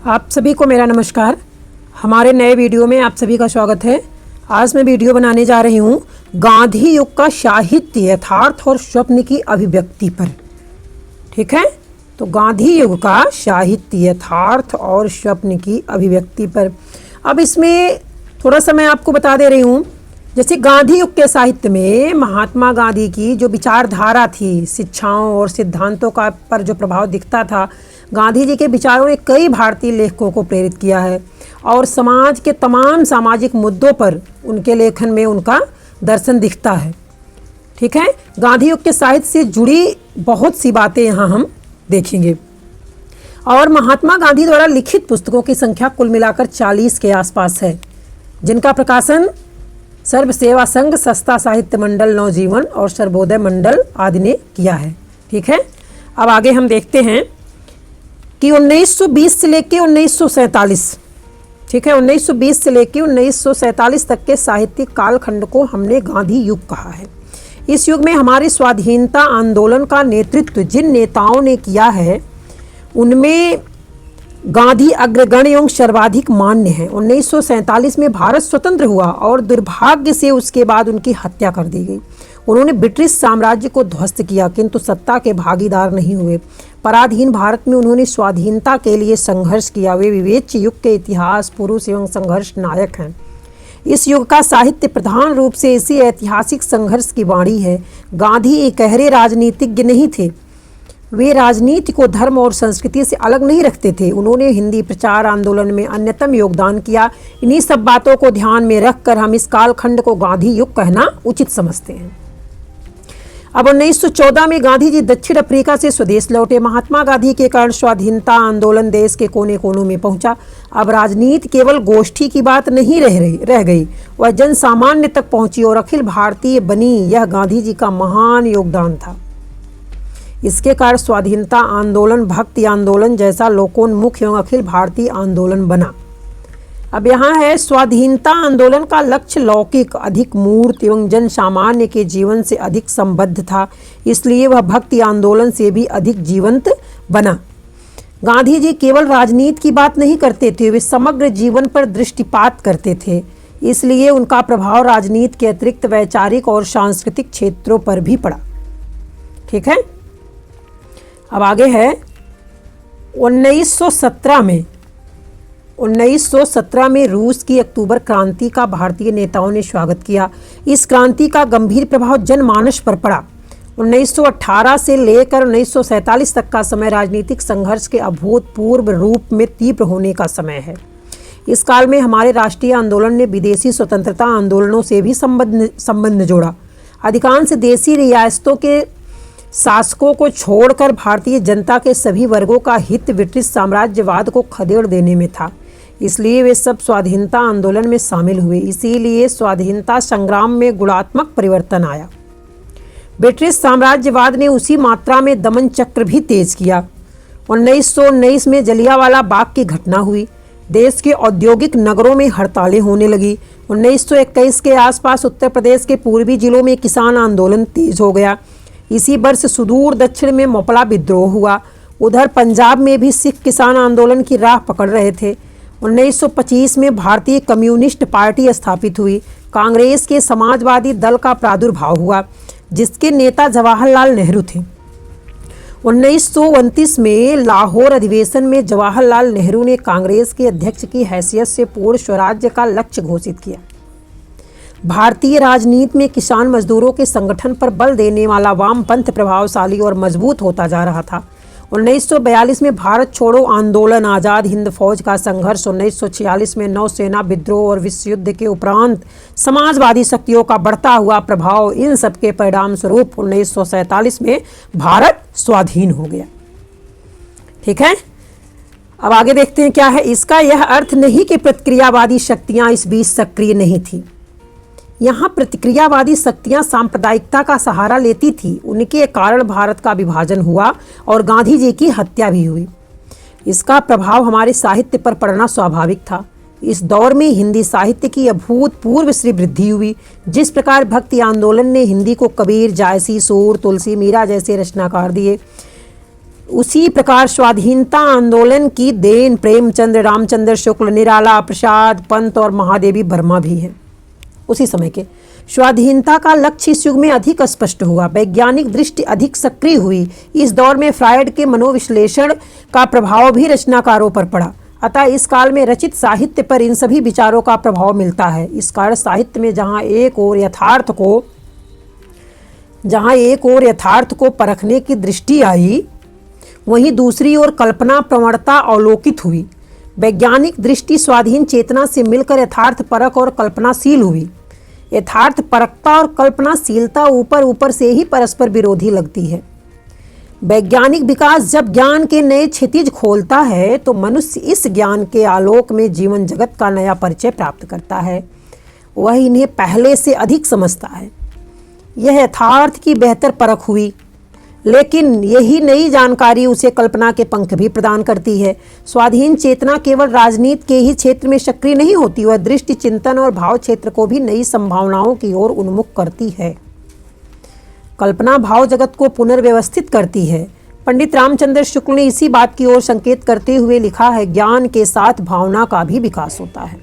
आप सभी को मेरा नमस्कार। हमारे नए वीडियो में आप सभी का स्वागत है। आज मैं वीडियो बनाने जा रही हूँ गांधी युग का साहित्य यथार्थ और स्वप्न की अभिव्यक्ति पर। ठीक है, तो गांधी युग का साहित्य यथार्थ और स्वप्न की अभिव्यक्ति पर। अब इसमें थोड़ा सा मैं आपको बता दे रही हूँ, जैसे गांधी युग के साहित्य में महात्मा गांधी की जो विचारधारा थी, शिक्षाओं और सिद्धांतों का पर जो प्रभाव दिखता था, गांधी जी के विचारों ने कई भारतीय लेखकों को प्रेरित किया है और समाज के तमाम सामाजिक मुद्दों पर उनके लेखन में उनका दर्शन दिखता है। ठीक है, गांधी युग के साहित्य से जुड़ी बहुत सी बातें यहाँ हम देखेंगे। और महात्मा गांधी द्वारा लिखित पुस्तकों की संख्या कुल मिलाकर 40 के आसपास है, जिनका प्रकाशन सर्व सेवा संघ, सस्ता साहित्य मंडल, नवजीवन और सर्वोदय मंडल आदि ने किया है। ठीक है, अब आगे हम देखते हैं कि 1920 से लेकर 1947, ठीक है, 1920 से लेकर 1947 तक के साहित्यिक कालखंड को हमने गांधी युग कहा है। इस युग में हमारे स्वाधीनता आंदोलन का नेतृत्व जिन नेताओं ने किया है, उनमें गांधी अग्रगण्य एवं सर्वाधिक मान्य है। 1947 में भारत स्वतंत्र हुआ और दुर्भाग्य से उसके बाद उनकी हत्या कर दी गई। उन्होंने ब्रिटिश साम्राज्य को ध्वस्त किया, किंतु सत्ता के भागीदार नहीं हुए। पराधीन भारत में उन्होंने स्वाधीनता के लिए संघर्ष किया। वे विवेच्य युग के इतिहास पुरुष एवं संघर्ष नायक हैं। इस युग का साहित्य प्रधान रूप से इसी ऐतिहासिक संघर्ष की वाणी है। गांधी एक गहरे राजनीतिज्ञ नहीं थे। वे राजनीति को धर्म और संस्कृति से अलग नहीं रखते थे। उन्होंने हिंदी प्रचार आंदोलन में अन्यतम योगदान किया। इन्हीं सब बातों को ध्यान में रखकर हम इस कालखंड को गांधी युग कहना उचित समझते हैं। अब 1914 में गांधी जी दक्षिण अफ्रीका से स्वदेश लौटे। महात्मा गांधी के कारण स्वाधीनता आंदोलन देश के कोने कोनों में पहुंचा। अब राजनीति केवल गोष्ठी की बात नहीं रह गई, वह जन सामान्य तक पहुंची और अखिल भारतीय बनी। यह गांधी जी का महान योगदान था। इसके कारण स्वाधीनता आंदोलन भक्ति आंदोलन जैसा लोकोन्मुख एवं अखिल भारतीय आंदोलन बना। अब यहाँ है, स्वाधीनता आंदोलन का लक्ष्य लौकिक, अधिक मूर्त एवं जन सामान्य के जीवन से अधिक संबद्ध था, इसलिए वह भक्ति आंदोलन से भी अधिक जीवंत बना। गांधी जी केवल राजनीति की बात नहीं करते थे, वे समग्र जीवन पर दृष्टिपात करते थे, इसलिए उनका प्रभाव राजनीति के अतिरिक्त वैचारिक और सांस्कृतिक क्षेत्रों पर भी पड़ा। ठीक है, अब आगे है 1917 में रूस की अक्टूबर क्रांति का भारतीय नेताओं ने स्वागत किया। इस क्रांति का गंभीर प्रभाव जनमानस पर पड़ा। 1918 से लेकर 1947 तक का समय राजनीतिक संघर्ष के अभूतपूर्व रूप में तीव्र होने का समय है। इस काल में हमारे राष्ट्रीय आंदोलन ने विदेशी स्वतंत्रता आंदोलनों से भी संबंध जोड़ा। अधिकांश देशी रियासतों के शासकों को छोड़कर भारतीय जनता के सभी वर्गों का हित ब्रिटिश साम्राज्यवाद को खदेड़ देने में था, इसलिए वे सब स्वाधीनता आंदोलन में शामिल हुए। इसीलिए स्वाधीनता संग्राम में गुणात्मक परिवर्तन आया। ब्रिटिश साम्राज्यवाद ने उसी मात्रा में दमन चक्र भी तेज किया। 1919 में जलियांवाला बाग की घटना हुई। देश के औद्योगिक नगरों में हड़तालें होने लगी। 1921 के आसपास उत्तर प्रदेश के पूर्वी जिलों में किसान आंदोलन तेज हो गया। इसी वर्ष सुदूर दक्षिण में मोपला विद्रोह हुआ। उधर पंजाब में भी सिख किसान आंदोलन की राह पकड़ रहे थे। 1925 में भारतीय कम्युनिस्ट पार्टी स्थापित हुई। कांग्रेस के समाजवादी दल का प्रादुर्भाव हुआ, जिसके नेता जवाहरलाल नेहरू थे। 1929 में लाहौर अधिवेशन में जवाहरलाल नेहरू ने कांग्रेस के अध्यक्ष की हैसियत से पूर्ण स्वराज्य का लक्ष्य घोषित किया। भारतीय राजनीति में किसान मजदूरों के संगठन पर बल देने वाला वामपंथ प्रभावशाली और मजबूत होता जा रहा था। 1942 में भारत छोड़ो आंदोलन, आज़ाद हिंद फौज का संघर्ष, 1946 में नौसेना विद्रोह और विश्व युद्ध के उपरांत समाजवादी शक्तियों का बढ़ता हुआ प्रभाव, इन सब के परिणाम स्वरूप 1947 में भारत स्वाधीन हो गया। ठीक है, अब आगे देखते हैं क्या है। इसका यह अर्थ नहीं कि प्रतिक्रियावादी शक्तियां इस बीच सक्रिय नहीं थी। यहाँ प्रतिक्रियावादी शक्तियां सांप्रदायिकता का सहारा लेती थी। उनके कारण भारत का विभाजन हुआ और गांधी जी की हत्या भी हुई। इसका प्रभाव हमारे साहित्य पर पड़ना स्वाभाविक था। इस दौर में हिंदी साहित्य की अभूतपूर्व श्री वृद्धि हुई। जिस प्रकार भक्ति आंदोलन ने हिंदी को कबीर, जायसी, सूर, तुलसी, मीरा जैसे रचनाकार दिए, उसी प्रकार स्वाधीनता आंदोलन की देन प्रेमचंद्र, रामचंद्र शुक्ल, निराला प्रसाद पंत और महादेवी वर्मा भी हैं। उसी समय के स्वाधीनता का लक्ष्य इस युग में अधिक स्पष्ट हुआ, वैज्ञानिक दृष्टि अधिक सक्रिय हुई। इस दौर में फ्रायड के मनोविश्लेषण का प्रभाव भी रचनाकारों पर पड़ा। अतः इस काल में रचित साहित्य पर इन सभी विचारों का प्रभाव मिलता है। इस कारण साहित्य में जहाँ एक और यथार्थ को परखने की दृष्टि आई, वहीं दूसरी ओर कल्पना प्रवणता अवलोकित हुई। वैज्ञानिक दृष्टि स्वाधीन चेतना से मिलकर यथार्थ परक और कल्पनाशील हुई। यथार्थ परकता और कल्पनाशीलता ऊपर से ही परस्पर विरोधी लगती है। वैज्ञानिक विकास जब ज्ञान के नए क्षितिज खोलता है तो मनुष्य इस ज्ञान के आलोक में जीवन जगत का नया परिचय प्राप्त करता है। वह इन्हें पहले से अधिक समझता है। यह यथार्थ की बेहतर परख हुई, लेकिन यही नई जानकारी उसे कल्पना के पंख भी प्रदान करती है। स्वाधीन चेतना केवल राजनीति के ही क्षेत्र में सक्रिय नहीं होती, वह दृष्टि, चिंतन और भाव क्षेत्र को भी नई संभावनाओं की ओर उन्मुख करती है। कल्पना भाव जगत को पुनर्व्यवस्थित करती है। पंडित रामचंद्र शुक्ल ने इसी बात की ओर संकेत करते हुए लिखा है, ज्ञान के साथ भावना का भी विकास होता है।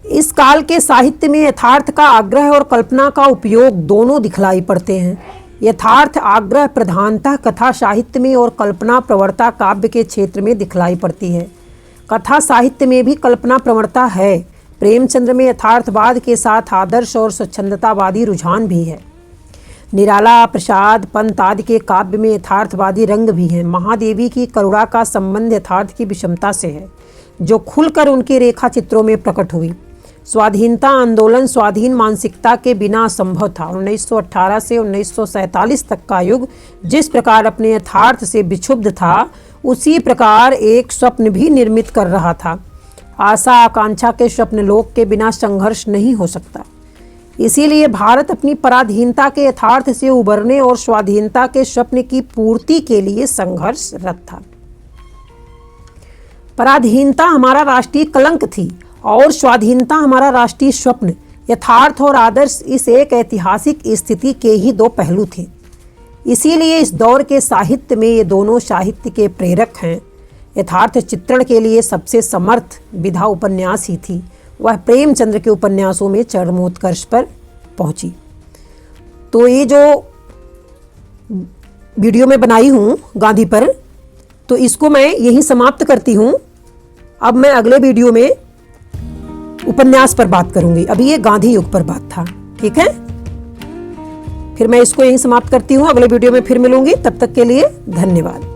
इस काल के साहित्य में यथार्थ का आग्रह और कल्पना का उपयोग दोनों दिखलाई पड़ते हैं। यथार्थ आग्रह प्रधानतः कथा साहित्य में और कल्पना प्रवणता काव्य के क्षेत्र में दिखलाई पड़ती है। कथा साहित्य में भी कल्पना प्रवणता है। प्रेमचंद्र में यथार्थवाद के साथ आदर्श और स्वच्छंदतावादी रुझान भी है। निराला प्रसाद पंत आदि के काव्य में यथार्थवादी रंग भी हैं। महादेवी की करुणा का संबंध यथार्थ की विषमता से है, जो खुलकर उनके रेखा चित्रों में प्रकट हुई। स्वाधीनता आंदोलन स्वाधीन मानसिकता के बिना असंभव था। 1918 से 1947 तक का युग जिस प्रकार अपने यथार्थ से विक्षुब्ध था, उसी प्रकार एक स्वप्न भी निर्मित कर रहा था। आशा आकांक्षा के स्वप्न लोक के बिना संघर्ष नहीं हो सकता। इसीलिए भारत अपनी पराधीनता के यथार्थ से उबरने और स्वाधीनता के स्वप्न की पूर्ति के लिए संघर्षरत था। पराधीनता हमारा राष्ट्रीय कलंक थी और स्वाधीनता हमारा राष्ट्रीय स्वप्न। यथार्थ और आदर्श इस एक ऐतिहासिक स्थिति के ही दो पहलू थे। इसीलिए इस दौर के साहित्य में ये दोनों साहित्य के प्रेरक हैं। यथार्थ चित्रण के लिए सबसे समर्थ विधा उपन्यास ही थी। वह प्रेमचंद्र के उपन्यासों में चरमोत्कर्ष पर पहुंची। तो ये जो वीडियो मैं बनाई हूँ गांधी पर, तो इसको मैं यहीं समाप्त करती हूँ। अब मैं अगले वीडियो में उपन्यास पर बात करूंगी। अभी ये गांधी युग पर बात था, ठीक है। फिर मैं इसको यहीं समाप्त करती हूँ। अगले वीडियो में फिर मिलूंगी। तब तक के लिए धन्यवाद।